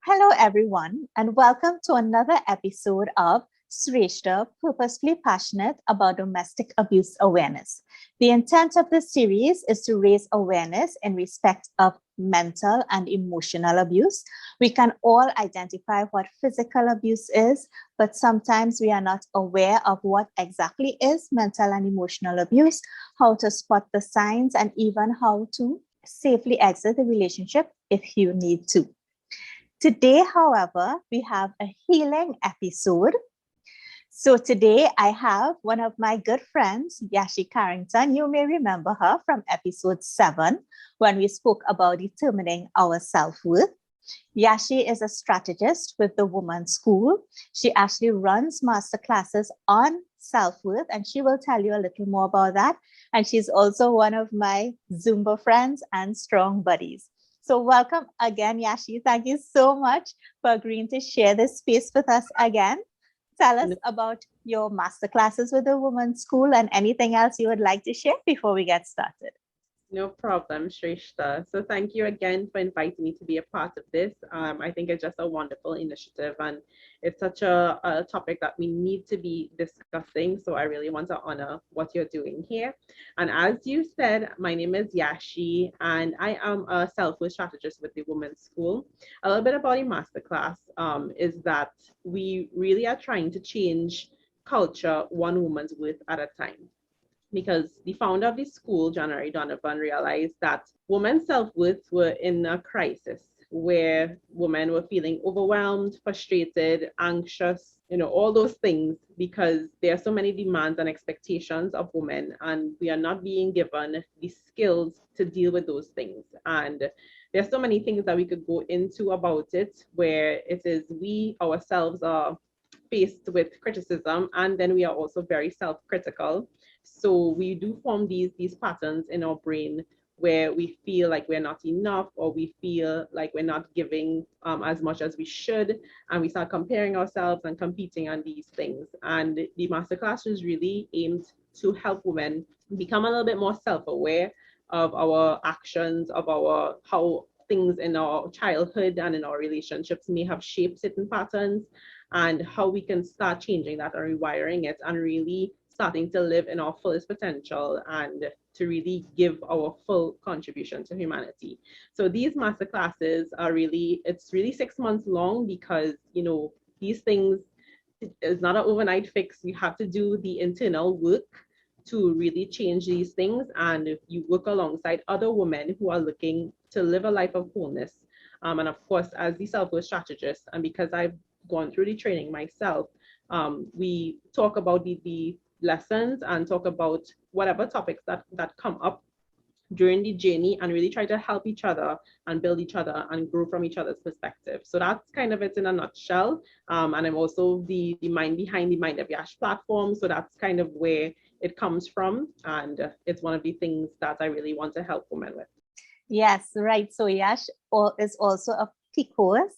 Hello, everyone, and welcome to another episode of Sreshtha, Purposefully Passionate about Domestic Abuse Awareness. The intent of this series is to raise awareness in respect of mental and emotional abuse. We can all identify what physical abuse is, but sometimes we are not aware of what exactly is mental and emotional abuse, how to spot the signs, and even how to safely exit the relationship if you need to. Today, however, we have a healing episode. So today I have one of my good friends, Yashi Carrington. You may remember her from episode 7 when we spoke about determining our self-worth. Yashi is a strategist with the Women's School. She actually runs masterclasses on self-worth, and she will tell you a little more about that. And she's also one of my Zumba friends and strong buddies. So welcome again, Yashi. Thank you so much for agreeing to share this space with us again. Tell us about your masterclasses with the Women's School and anything else you would like to share before we get started. No problem, Sreshtha. So thank you again for inviting me to be a part of this. I think it's just a wonderful initiative, and it's such a topic that we need to be discussing. So I really want to honor what you're doing here. And as you said, my name is Yashi, and I am a self-worth strategist with the Women's School. A little bit about the masterclass is that we really are trying to change culture one woman's worth at a time, because the founder of the school, January Donovan, realized that women's self-worth were in a crisis where women were feeling overwhelmed, frustrated, anxious, all those things, because there are so many demands and expectations of women, and we are not being given the skills to deal with those things. And there's so many things that we could go into about it, where it is we ourselves are faced with criticism, and then we are also very self-critical. So we do form these patterns in our brain where we feel like we're not enough, or we feel like we're not giving as much as we should, and we start comparing ourselves and competing on these things. And the masterclass is really aimed to help women become a little bit more self-aware of our actions, of our how things in our childhood and in our relationships may have shaped certain patterns, and how we can start changing that or rewiring it, and really starting to live in our fullest potential and to really give our full contribution to humanity. So these master classes are it's really 6 months long, because these things is not an overnight fix. You have to do the internal work to really change these things, and you work alongside other women who are looking to live a life of wholeness. And of course, as the self-worth strategist, and because I've gone through the training myself, we talk about the lessons and talk about whatever topics that come up during the journey, and really try to help each other and build each other and grow from each other's perspective. So that's kind of it in a nutshell. And I'm also the mind behind the Mind of Yash platform. So that's kind of where it comes from. And it's one of the things that I really want to help women with. Yes, right. So Yash is also a PCOS,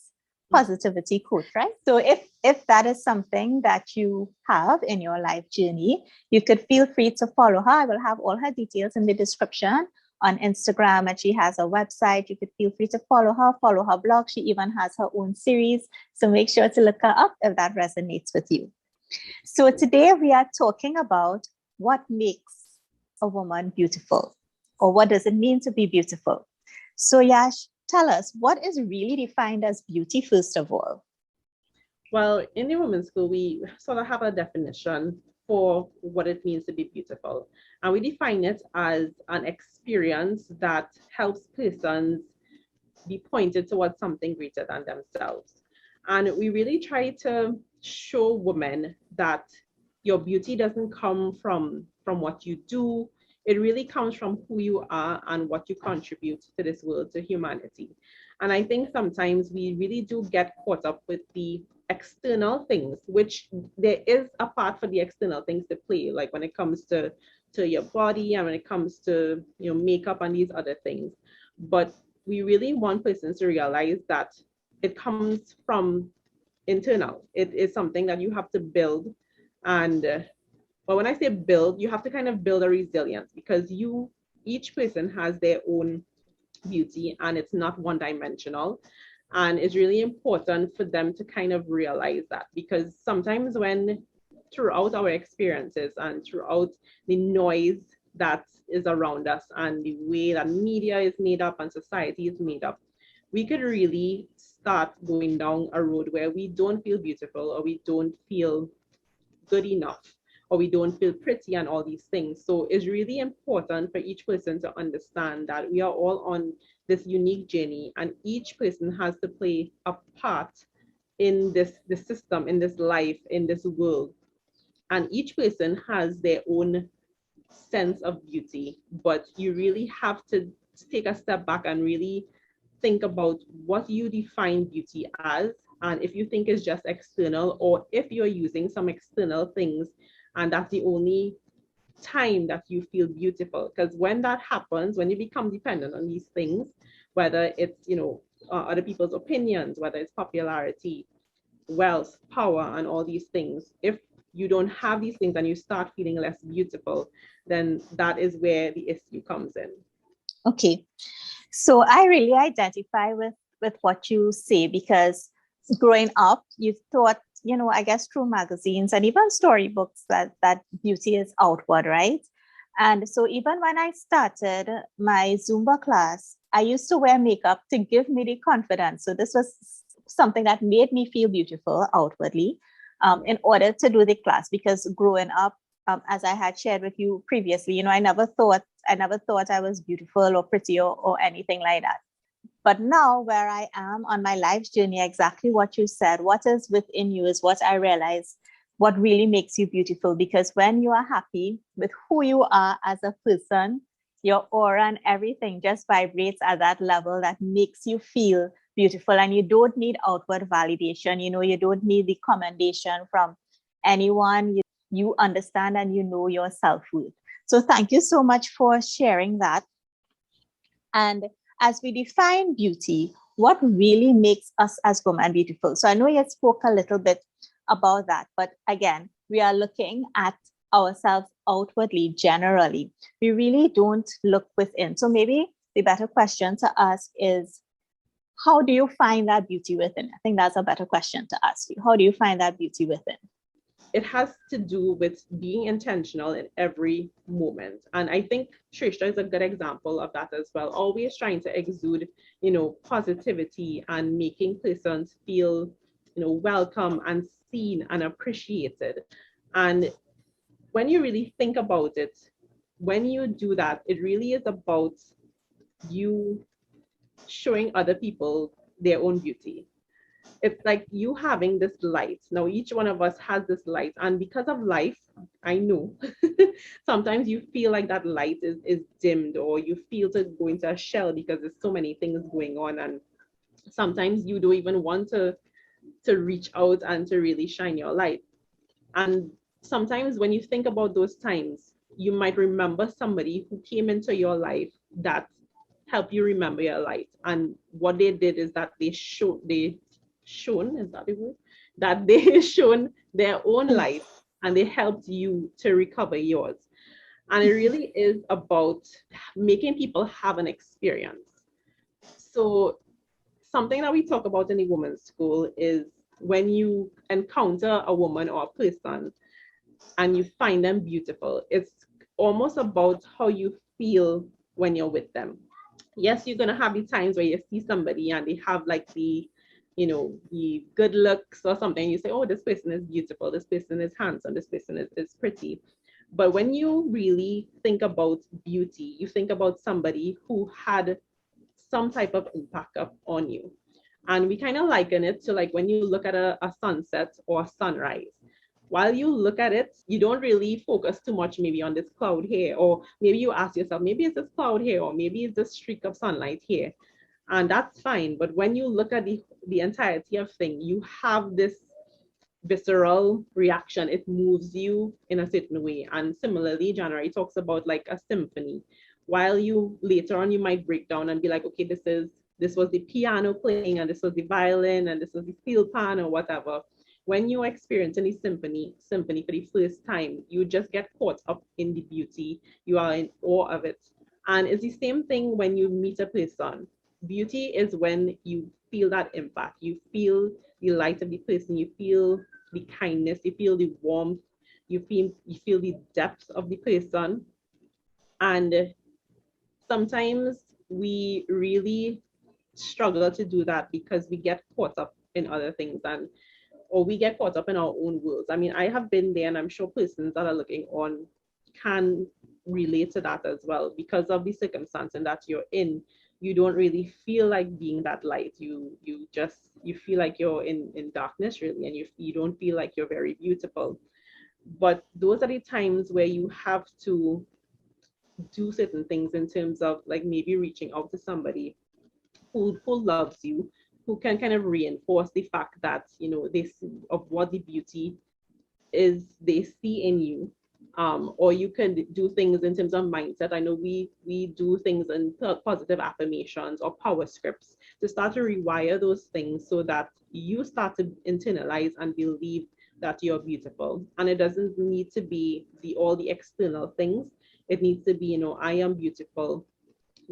positivity coach, right? So if that is something that you have in your life journey, you could feel free to follow her. I will have all her details in the description on Instagram, and she has a website. You could feel free to follow her blog. She even has her own series. So make sure to look her up if that resonates with you. So today we are talking about what makes a woman beautiful, or what does it mean to be beautiful. So Yash, tell us, what is really defined as beauty, first of all? Well, in the Women's School, we sort of have a definition for what it means to be beautiful. And we define it as an experience that helps persons be pointed towards something greater than themselves. And we really try to show women that your beauty doesn't come from what you do. It really comes from who you are and what you contribute to this world, to humanity. And I think sometimes we really do get caught up with the external things, which there is a part for the external things to play, like when it comes to your body, and when it comes to makeup and these other things. But we really want persons to realize that it comes from internal. It is something that you have to build. And but when I say build, you have to kind of build a resilience, because each person has their own beauty, and it's not one dimensional. And it's really important for them to kind of realize that, because sometimes when throughout our experiences and throughout the noise that is around us and the way that media is made up and society is made up, we could really start going down a road where we don't feel beautiful, or we don't feel good enough, or we don't feel pretty, and all these things. So it's really important for each person to understand that we are all on this unique journey, and each person has to play a part in this system, in this life, in this world. And each person has their own sense of beauty, but you really have to take a step back and really think about what you define beauty as, and if you think it's just external, or if you're using some external things and that's the only time that you feel beautiful. Because when that happens, when you become dependent on these things, whether it's, other people's opinions, whether it's popularity, wealth, power, and all these things, if you don't have these things and you start feeling less beautiful, then that is where the issue comes in. Okay. So I really identify with what you say, because growing up, you thought, I guess through magazines and even storybooks that beauty is outward, right? And so even when I started my Zumba class, I used to wear makeup to give me the confidence. So this was something that made me feel beautiful outwardly, in order to do the class. Because growing up, as I had shared with you previously, I never thought I was beautiful or pretty or anything like that. But now, where I am on my life's journey, exactly what you said, what is within you is what I realize, what really makes you beautiful. Because when you are happy with who you are as a person, your aura and everything just vibrates at that level that makes you feel beautiful. And you don't need outward validation. You don't need the commendation from anyone. You understand and you know your self-worth. So thank you so much for sharing that. And as we define beauty, what really makes us as women beautiful? So I know you spoke a little bit about that, but again, we are looking at ourselves outwardly, generally. We really don't look within. So maybe the better question to ask is, how do you find that beauty within? I think that's a better question to ask you. How do you find that beauty within? It has to do with being intentional in every moment. And I think Sreshtha is a good example of that as well. Always trying to exude, positivity and making persons feel, welcome and seen and appreciated. And when you really think about it, when you do that, it really is about you showing other people their own beauty. It's like you having this light. Now, each one of us has this light. And because of life, I know sometimes you feel like that light is dimmed, or you feel to go into a shell because there's so many things going on. And sometimes you don't even want to reach out and to really shine your light. And sometimes when you think about those times, you might remember somebody who came into your life that helped you remember your light. And what they did is that they shown, is that the word? That they shown their own light, and they helped you to recover yours. And it really is about making people have an experience. So something that we talk about in the women's school is when you encounter a woman or a person and you find them beautiful, it's almost about how you feel when you're with them. Yes, you're going to have the times where you see somebody and they have like the good looks or something. You say, oh, this person is beautiful, this person is handsome, this person is pretty. But when you really think about beauty, you think about somebody who had some type of impact on you. And we kind of liken it to like when you look at a sunset or a sunrise. While you look at it, you don't really focus too much maybe on this cloud here, or maybe you ask yourself, maybe it's this cloud here, or maybe it's this streak of sunlight here. And that's fine. But when you look at the entirety of thing, you have this visceral reaction. It moves you in a certain way. And similarly, January talks about like a symphony. While you later on you might break down and be like, okay, this was the piano playing, and this was the violin, and this was the steel pan or whatever. When you're experiencing the symphony for the first time, you just get caught up in the beauty. You are in awe of it. And it's the same thing when you meet a person. beauty is when you feel that impact. You feel the light of the person, you feel the kindness, you feel the warmth, you feel the depth of the person. And sometimes we really struggle to do that because we get caught up in other things, and or we get caught up in our own worlds. I mean, I have been there, and I'm sure persons that are looking on can relate to that as well. Because of the circumstance in that you're in, you don't really feel like being that light. You feel like you're in darkness, really, and you don't feel like you're very beautiful. But those are the times where you have to do certain things, in terms of like maybe reaching out to somebody who loves you, who can kind of reinforce the fact that, this of what the beauty is they see in you. Or you can do things in terms of mindset. I know we do things in positive affirmations or power scripts to start to rewire those things, so that you start to internalize and believe that you're beautiful. And it doesn't need to be all the external things. It needs to be, I am beautiful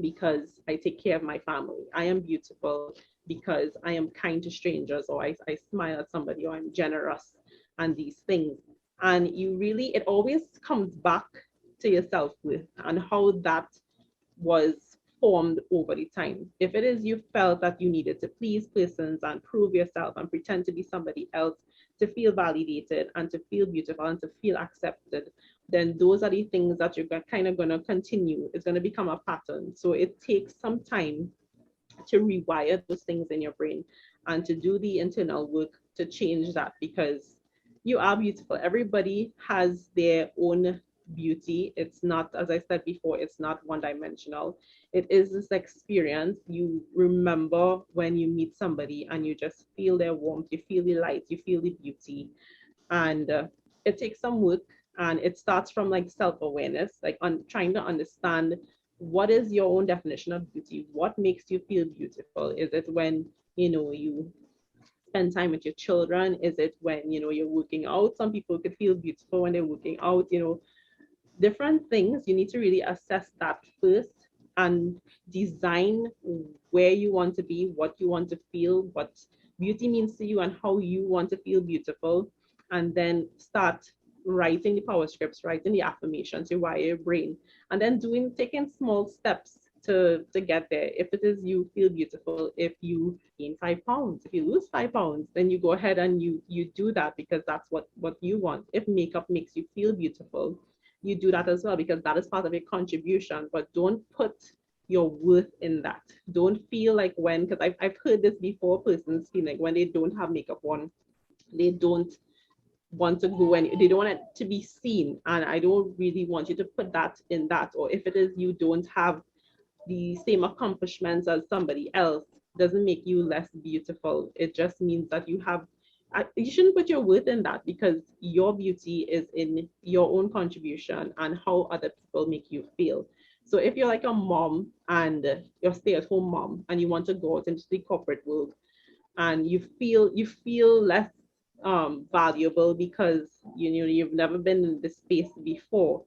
because I take care of my family. I am beautiful because I am kind to strangers, or I smile at somebody, or I'm generous, and these things. And it always comes back to your self worth and how that was formed over the time. If it is you felt that you needed to please persons and prove yourself and pretend to be somebody else to feel validated and to feel beautiful and to feel accepted, then those are the things that you're kind of going to continue. It's going to become a pattern. So it takes some time to rewire those things in your brain and to do the internal work to change that, because you are beautiful. Everybody has their own beauty. It's not, as I said before, it's not one dimensional. It is this experience you remember when you meet somebody and you just feel their warmth, you feel the light, you feel the beauty. And it takes some work, and it starts from like self-awareness, like on trying to understand what is your own definition of beauty. What makes you feel beautiful? Is it when you spend time with your children? Is it when you're working out? Some people could feel beautiful when they're working out. Different things. You need to really assess that first and design where you want to be, what you want to feel, what beauty means to you, and how you want to feel beautiful. And then start writing the power scripts, writing the affirmations, you wire your brain, and then taking small steps to get there. If it is you feel beautiful, if you gain 5 pounds, if you lose 5 pounds, then you go ahead and you do that, because that's what you want. If makeup makes you feel beautiful, you do that as well, because that is part of your contribution. But don't put your worth in that. Don't feel like because I've heard this before, persons feel like when they don't have makeup on, they don't want to go, and they don't want it to be seen. And I don't really want you to put that in that. Or if it is you don't have the same accomplishments as somebody else, doesn't make you less beautiful. It just means that you shouldn't put your worth in that, because your beauty is in your own contribution and how other people make you feel. So if you're like a mom and you're a stay-at-home mom and you want to go out into the corporate world, and you feel less valuable because you've never been in this space before,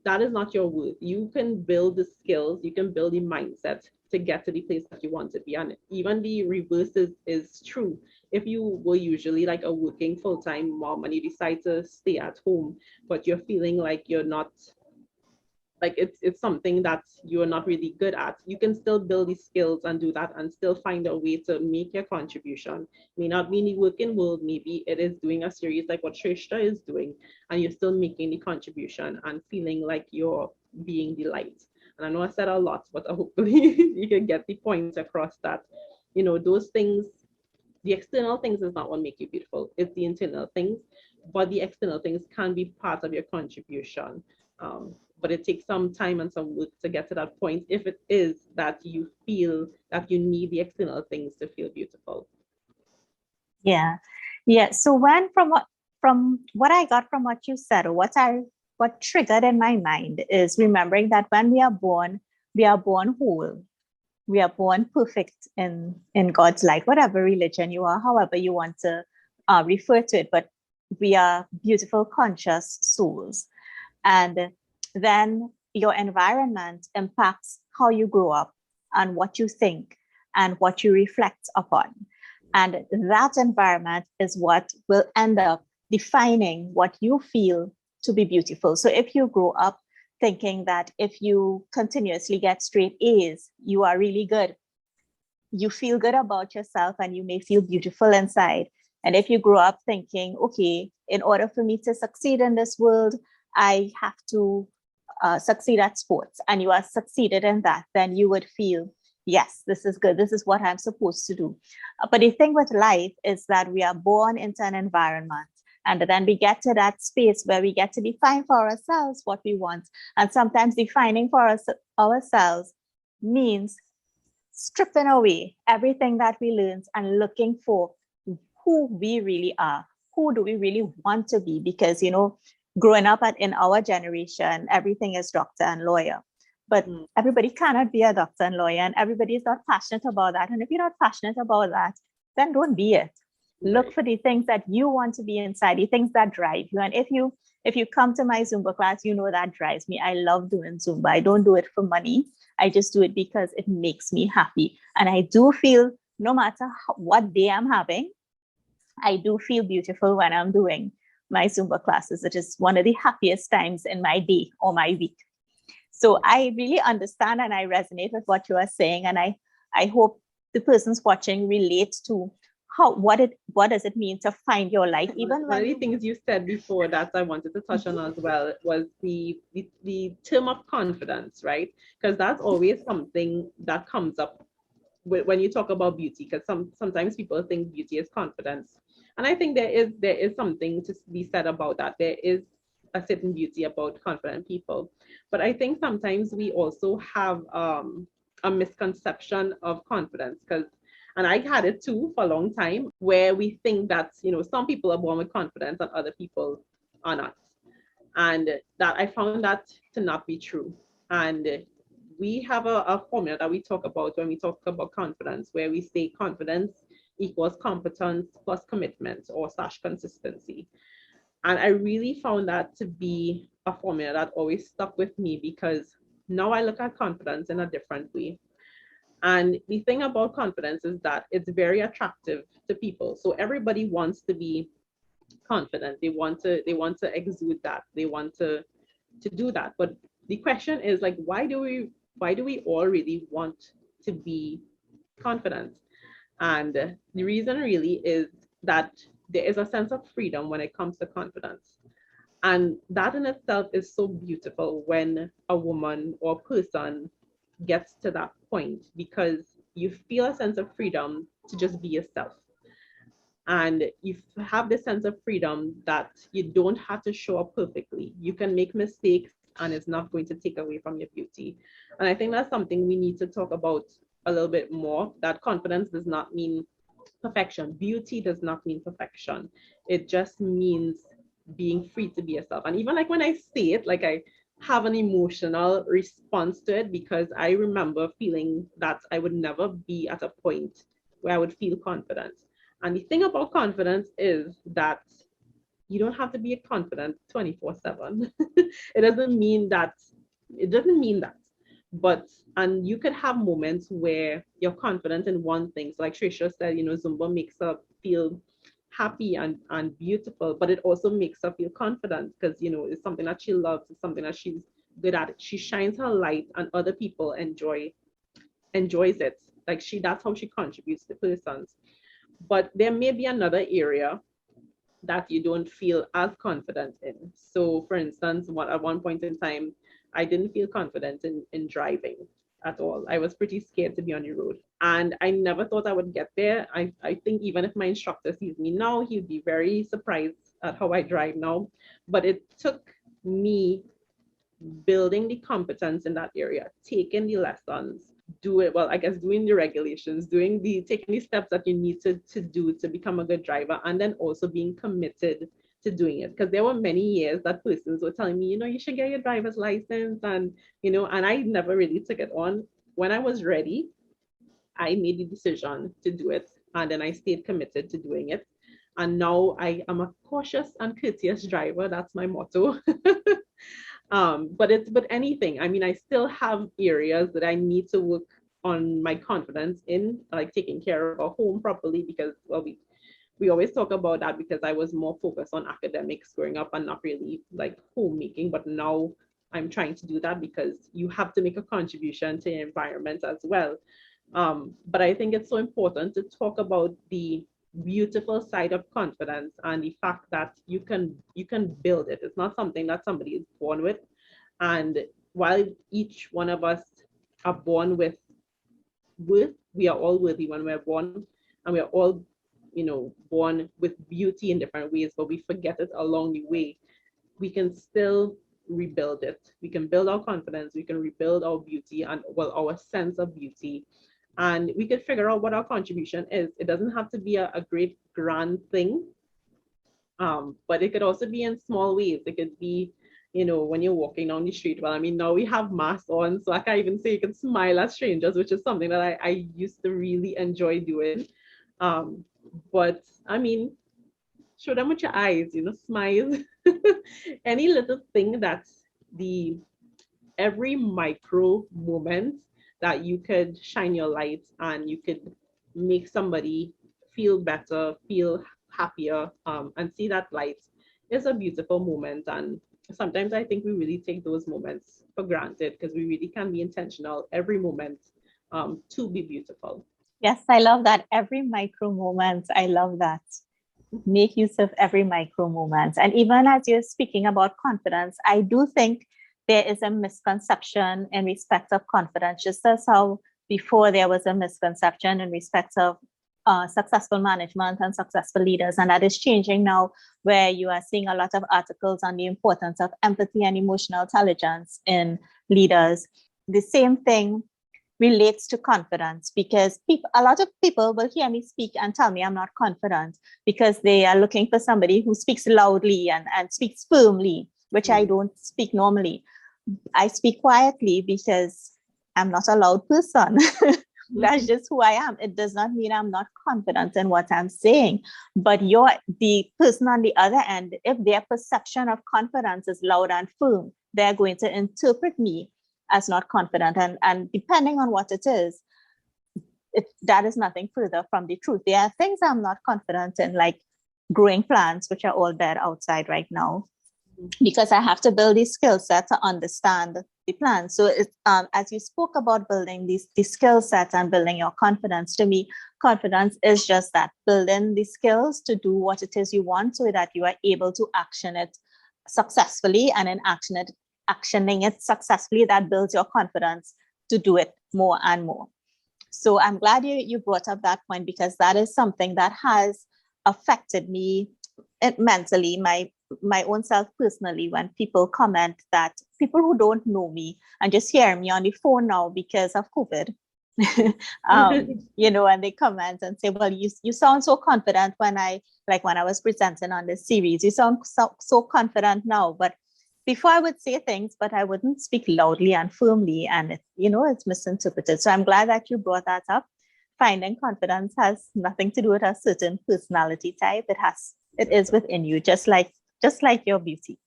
that is not your worth. You can build the skills, you can build the mindset to get to the place that you want to be. And even the reverse is true. If you were usually like a working full-time mom and you decide to stay at home, but you're feeling like you're not, like it's something that you're not really good at, you can still build these skills and do that and still find a way to make your contribution. May not be in the working world, maybe it is doing a series like what Sreshtha is doing, and you're still making the contribution and feeling like you're being the light. And I know I said a lot, but hopefully you can get the point across that those things, the external things is not what make you beautiful, it's the internal things. But the external things can be part of your contribution. But it takes some time and some work to get to that point, if it is that you feel that you need the external things to feel beautiful. Yeah. Yeah. So from what I got from what you said, or what triggered in my mind is remembering that when we are born whole. We are born perfect in God's light, whatever religion you are, however you want to refer to it, but we are beautiful, conscious souls. And then your environment impacts how you grow up and what you think. and what you reflect upon. And that environment is what will end up defining what you feel to be beautiful. So if you grow up thinking that if you continuously get straight A's, you are really good, you feel good about yourself and you may feel beautiful inside. And if you grow up thinking, okay, in order for me to succeed in this world, I have to succeed at sports, and you are succeeded in that, then you would feel, yes, this is good. This is what I'm supposed to do. But the thing with life is that we are born into an environment, and then we get to that space where we get to define for ourselves what we want. And sometimes defining for ourselves means stripping away everything that we learned and looking for who we really are. Who do we really want to be? Because, growing up in our generation, everything is doctor and lawyer. But everybody cannot be a doctor and lawyer, and everybody is not passionate about that. And if you're not passionate about that, then don't be it. Look for the things that you want to be inside, the things that drive you. And if you come to my Zumba class, that drives me. I love doing Zumba. I don't do it for money. I just do it because it makes me happy. And I do feel, no matter what day I'm having, I do feel beautiful when I'm doing my Zumba classes. It is one of the happiest times in my day or my week. So I really understand and I resonate with what you are saying. And I hope the persons watching relate to what does it mean to find your life. Even one of the things you said before that I wanted to touch on as well was the term of confidence, right? Because that's always something that comes up when you talk about beauty, because sometimes people think beauty is confidence. And I think there is something to be said about that. There is a certain beauty about confident people. But I think sometimes we also have a misconception of confidence, and I had it too for a long time, where we think that, some people are born with confidence and other people are not. And that I found that to not be true. And we have a formula that we talk about when we talk about confidence, where we say confidence equals competence plus commitment or / consistency. And I really found that to be a formula that always stuck with me, because now I look at confidence in a different way. And the thing about confidence is that it's very attractive to people. So everybody wants to be confident. They want to exude that. They want to do that. But the question is, like, why do we all really want to be confident? And the reason really is that there is a sense of freedom when it comes to confidence. And that in itself is so beautiful when a woman or person gets to that point, because you feel a sense of freedom to just be yourself. And you have this sense of freedom that you don't have to show up perfectly. You can make mistakes and it's not going to take away from your beauty. And I think that's something we need to talk about a little bit more, that confidence does not mean perfection. Beauty does not mean perfection. It just means being free to be yourself. And even like when I say it, like I have an emotional response to it, because I remember feeling that I would never be at a point where I would feel confident. And the thing about confidence is that you don't have to be confident 24/7. It doesn't mean that. But, and you could have moments where you're confident in one thing. So like Sreshtha said, Zumba makes her feel happy and beautiful, but it also makes her feel confident, because, it's something that she loves. It's something that she's good at. She shines her light and other people enjoys it. Like that's how she contributes to persons. But there may be another area that you don't feel as confident in. So for instance, at one point in time, I didn't feel confident in driving at all. I was pretty scared to be on the road. And I never thought I would get there. I think even if my instructor sees me now, he'd be very surprised at how I drive now. But it took me building the competence in that area, taking the lessons, doing the regulations, taking the steps that you need to do to become a good driver, and then also being committed to doing it. Because there were many years that persons were telling me, you should get your driver's license, and and I never really took it on. When I was ready, I made the decision to do it, and then I stayed committed to doing it. And now I am a cautious and courteous driver. That's my motto. But anything, I still have areas that I need to work on my confidence in like taking care of a home properly, because well, we always talk about that because I was more focused on academics growing up and not really like homemaking. But now I'm trying to do that because you have to make a contribution to your environment as well. But I think it's so important to talk about the beautiful side of confidence and the fact that you can build it. It's not something that somebody is born with. And while each one of us are born with worth, we are all worthy when we're born, and we are all, born with beauty in different ways, but we forget it along the way. We can still rebuild it. We can build our confidence, we can rebuild our beauty and well, our sense of beauty. And we can figure out what our contribution is. It doesn't have to be a great grand thing. But it could also be in small ways. It could be, when you're walking down the street. Well, I mean, now we have masks on, so I can't even say you can smile at strangers, which is something that I used to really enjoy doing. But I mean, show them with your eyes, smile. Any little thing that's the every micro moment that you could shine your light and you could make somebody feel better, feel happier, and see that light is a beautiful moment. And sometimes I think we really take those moments for granted because we really can be intentional every moment to be beautiful. Yes, I love that. Every micro moment. I love that. Make use of every micro moment. And even as you're speaking about confidence, I do think there is a misconception in respect of confidence, just as how before there was a misconception in respect of successful management and successful leaders. And that is changing now, where you are seeing a lot of articles on the importance of empathy and emotional intelligence in leaders. The same thing relates to confidence, because a lot of people will hear me speak and tell me I'm not confident because they are looking for somebody who speaks loudly and speaks firmly, which I don't speak normally. I speak quietly because I'm not a loud person. That's just who I am. It does not mean I'm not confident in what I'm saying. But the person on the other end, if their perception of confidence is loud and firm, they're going to interpret me as not confident. And depending on what it is, that is nothing further from the truth. There are things I'm not confident in, like growing plants, which are all dead outside right now, because I have to build the skill set to understand the plan. So as you spoke about building the skill set and building your confidence, to me, confidence is just that, building the skills to do what it is you want so that you are able to action it successfully, and in actioning it successfully, that builds your confidence to do it more and more. So I'm glad you brought up that point, because that is something that has affected me mentally, my own self personally, when people comment, that people who don't know me and just hear me on the phone now because of COVID, and they comment and say, well, you sound so confident when I was presenting on this series, you sound so confident now. But before I would say things, but I wouldn't speak loudly and firmly, and it's misinterpreted. So I'm glad that you brought that up. Finding confidence has nothing to do with a certain personality type. It is within you, just like your beauty.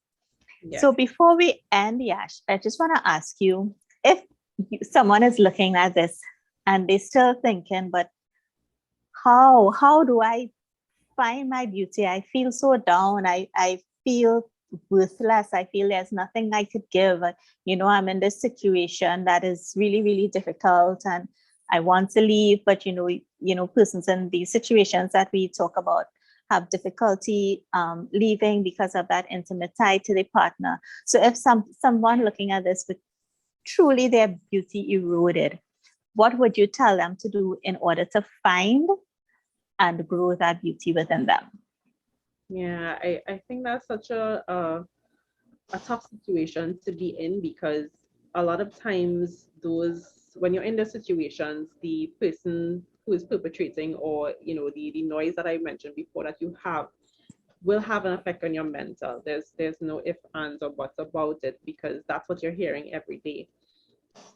Yeah. So before we end, Yash, I just want to ask you, if someone is looking at this and they're still thinking, but how do I find my beauty? I feel so down. I feel worthless. I feel there's nothing I could give. I'm in this situation that is really, really difficult, and I want to leave, but persons in these situations that we talk about have difficulty leaving because of that intimate tie to the partner. So if someone looking at this with truly their beauty eroded, what would you tell them to do in order to find and grow that beauty within them? Yeah, I think that's such a tough situation to be in, because a lot of times when you're in those situations, the person who is perpetrating, or the noise that I mentioned before that you have, will have an effect on your mental. There's no ifs, ands, or buts about it, because that's what you're hearing every day.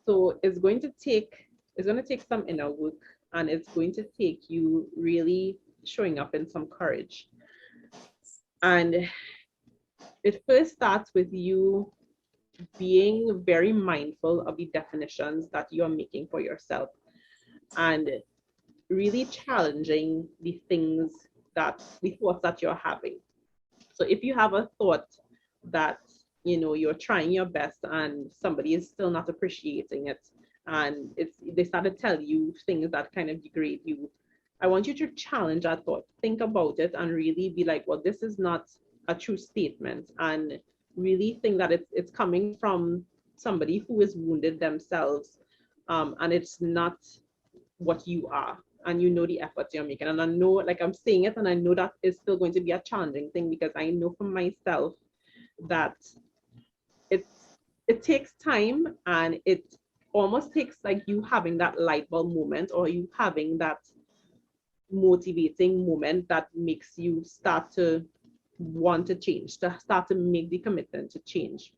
So it's going to take some inner work, and it's going to take you really showing up in some courage. And it first starts with you being very mindful of the definitions that you're making for yourself. and really challenging the thoughts that you're having. So if you have a thought that, you're trying your best and somebody is still not appreciating it, and they start to tell you things that kind of degrade you, I want you to challenge that thought. Think about it and really be like, well, this is not a true statement, and really think that it's coming from somebody who is wounded themselves, and it's not what you are, and the efforts you're making. And I know, like, I'm saying it, and I know that is still going to be a challenging thing, because I know for myself that it takes time, and it almost takes like you having that light bulb moment, or you having that motivating moment that makes you start to want to change, to start to make the commitment to change.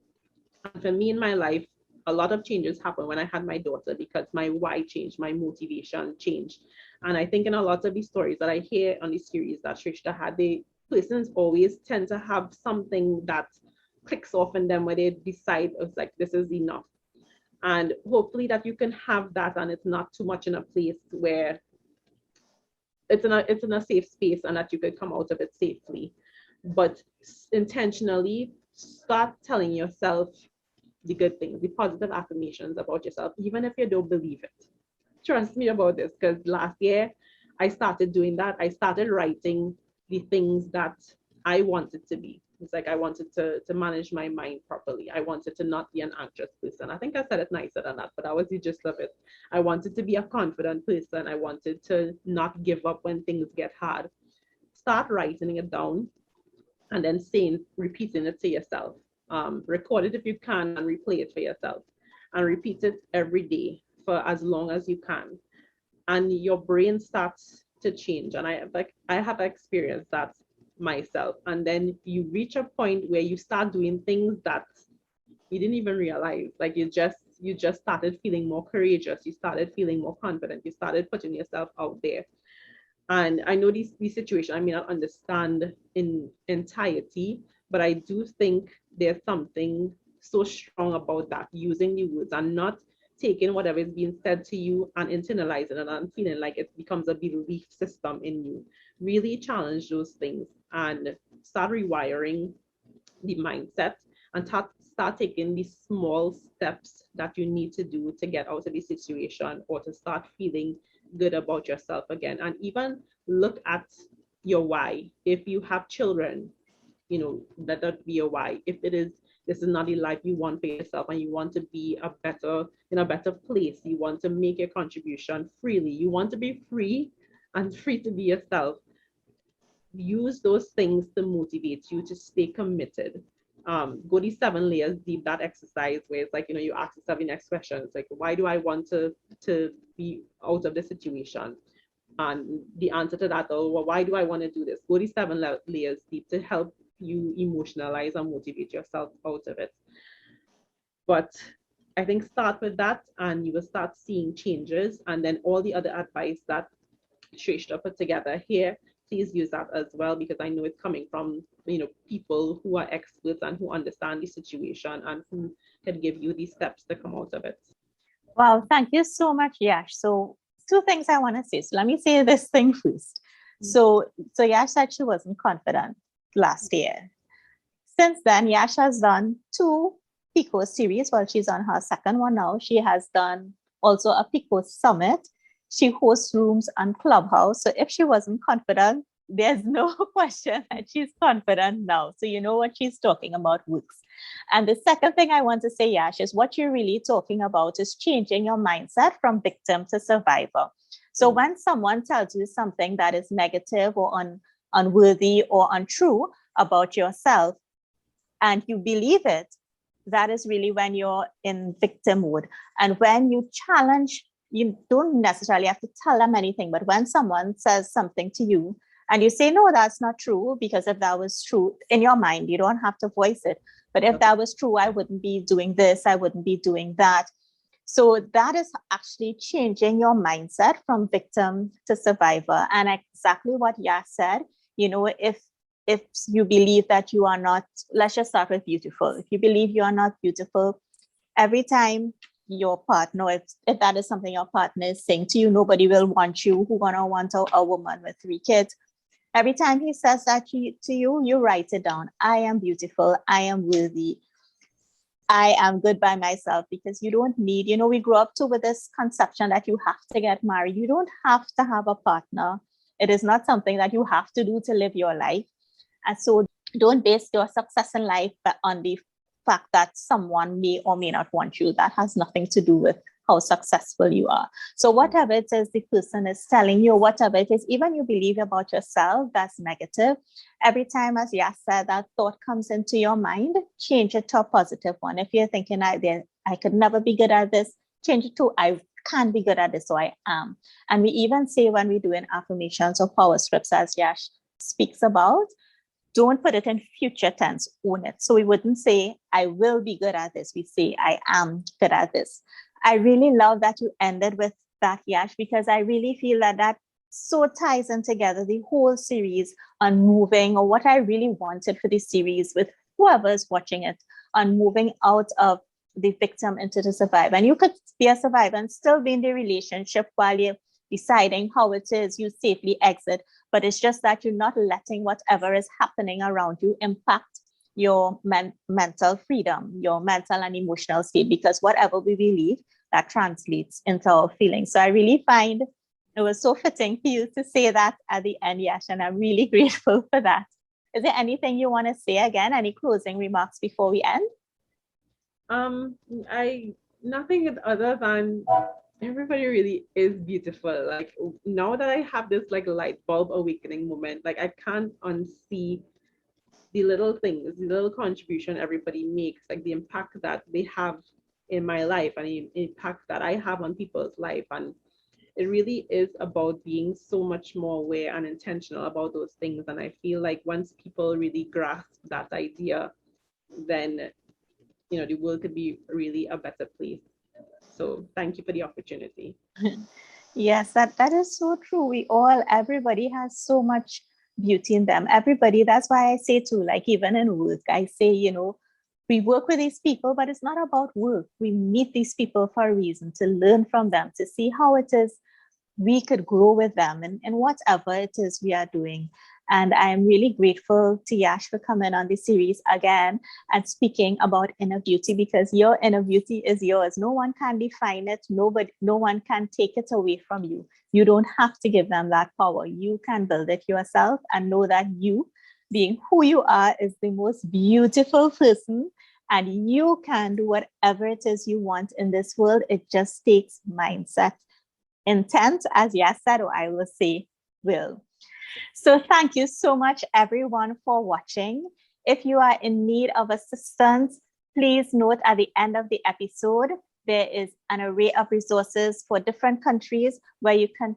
And for me in my life, a lot of changes happened when I had my daughter, because my why changed, my motivation changed. And I think in a lot of these stories that I hear on the series that Sreshtha had, the persons always tend to have something that clicks off in them, where they decide it's like, this is enough. And hopefully that you can have that, and it's not too much in a place where it's in a safe space, and that you could come out of it safely. But intentionally start telling yourself the good things, the positive affirmations about yourself, even if you don't believe it. Trust me about this, because last year I started doing that. I started writing the things that I wanted to be. It's like I wanted to manage my mind properly. I wanted to not be an anxious person. I think I said it nicer than that, but that was the gist of it. I wanted to be a confident person. I wanted to not give up when things get hard. Start writing it down, and then repeating it to yourself. Record it if you can, and replay it for yourself, and repeat it every day for as long as you can. And your brain starts to change. And I have experienced that myself. And then you reach a point where you start doing things that you didn't even realize. Like you just started feeling more courageous. You started feeling more confident. You started putting yourself out there. And I know these situations I may not understand in entirety, but I do think there's something so strong about that, using the words and not taking whatever is being said to you and internalizing it and feeling like it becomes a belief system in you. Really challenge those things and start rewiring the mindset, and start taking these small steps that you need to do to get out of the situation, or to start feeling good about yourself again. And even look at your why. If you have children, let that be your why. If this is not the life you want for yourself, and you want to be in a better place, you want to make your contribution freely, you want to be free and free to be yourself, use those things to motivate you to stay committed. Go these 7 layers deep, that exercise where it's like, you ask yourself the next question. It's like, why do I want to be out of the situation? And the answer to that, well, why do I want to do this? Go these 7 layers deep to help you emotionalize and motivate yourself out of it. But I think start with that, and you will start seeing changes. And then all the other advice that Sreshtha put together here, please use that as well, because I know it's coming from people who are experts and who understand the situation and who can give you these steps to come out of it. Wow, thank you so much, Yash. So 2 things I want to say. So let me say this thing first. So Yash said she wasn't confident last year. Since then, Yash has done 2 PICO series. Well, she's on her second one now. She has done also a PICO summit. She hosts rooms on Clubhouse. So if she wasn't confident, there's no question that she's confident now. So you know what she's talking about works. And the second thing I want to say, Yash, is what you're really talking about is changing your mindset from victim to survivor. So when someone tells you something that is negative or unworthy or untrue about yourself, and you believe it, that is really when you're in victim mode. And when you challenge, you don't necessarily have to tell them anything, but when someone says something to you and you say, no, that's not true, because if that was true in your mind, you don't have to voice it. But if that was true, I wouldn't be doing this, I wouldn't be doing that. So that is actually changing your mindset from victim to survivor. And exactly what Yash said, if you believe that you are not, let's just start with beautiful. If you believe you are not beautiful, every time your partner, if that is something your partner is saying to you, nobody will want you. Who gonna want a woman with 3 kids? Every time he says that to you, you write it down. I am beautiful. I am worthy. I am good by myself, because you don't need, we grew up with this conception that you have to get married. You don't have to have a partner. It is not something that you have to do to live your life. And so don't base your success in life on the fact that someone may or may not want you. That has nothing to do with how successful you are. So whatever it is the person is telling you, whatever it is, even you believe about yourself that's negative, every time, as Yash said, that thought comes into your mind, change it to a positive one. If you're thinking, I could never be good at this, change it to, I can be good at this, so I am. And we even say, when we're doing affirmations or power scripts, as Yash speaks about, don't put it in future tense, own it. So we wouldn't say, I will be good at this. We say, I am good at this. I really love that you ended with that, Yash, because I really feel that so ties in together the whole series on moving, or what I really wanted for this series with whoever's watching it, on moving out of the victim into the survivor. And you could be a survivor and still be in the relationship while you're deciding how it is you safely exit. But it's just that you're not letting whatever is happening around you impact your mental freedom, your mental and emotional state, because whatever we believe, that translates into our feelings. So I really find it was so fitting for you to say that at the end, Yash, and I'm really grateful for that. Is there anything you want to say again? Any closing remarks before we end? Nothing other than everybody really is beautiful. Like, now that I have this like light bulb awakening moment, like I can't unsee the little things, the little contribution everybody makes, like the impact that they have in my life and the impact that I have on people's life. And it really is about being so much more aware and intentional about those things. And I feel like once people really grasp that idea, then the world could be really a better place. So thank you for the opportunity. Yes, that is so true. Everybody has so much beauty in them. Everybody, that's why I say too, like even in work, I say, we work with these people, but it's not about work. We meet these people for a reason, to learn from them, to see how it is we could grow with them in whatever it is we are doing. And I am really grateful to Yash for coming on this series again and speaking about inner beauty, because your inner beauty is yours. No one can define it. No one can take it away from you. You don't have to give them that power. You can build it yourself and know that you, being who you are, is the most beautiful person. And you can do whatever it is you want in this world. It just takes mindset, intent, as Yash said, or I will say will. So thank you so much, everyone, for watching. If you are in need of assistance, please note at the end of the episode, there is an array of resources for different countries where you can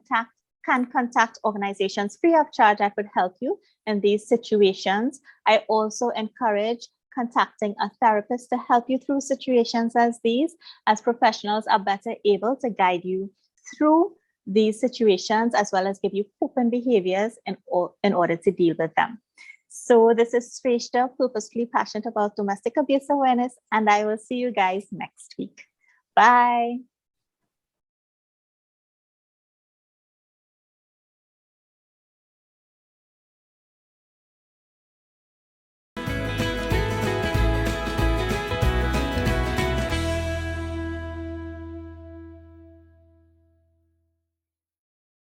contact organizations free of charge that would help you in these situations. I also encourage contacting a therapist to help you through situations as these, as professionals are better able to guide you through these situations, as well as give you coping behaviors in order to deal with them. So this is Sreshtha, purposefully passionate about domestic abuse awareness, and I will see you guys next week. Bye.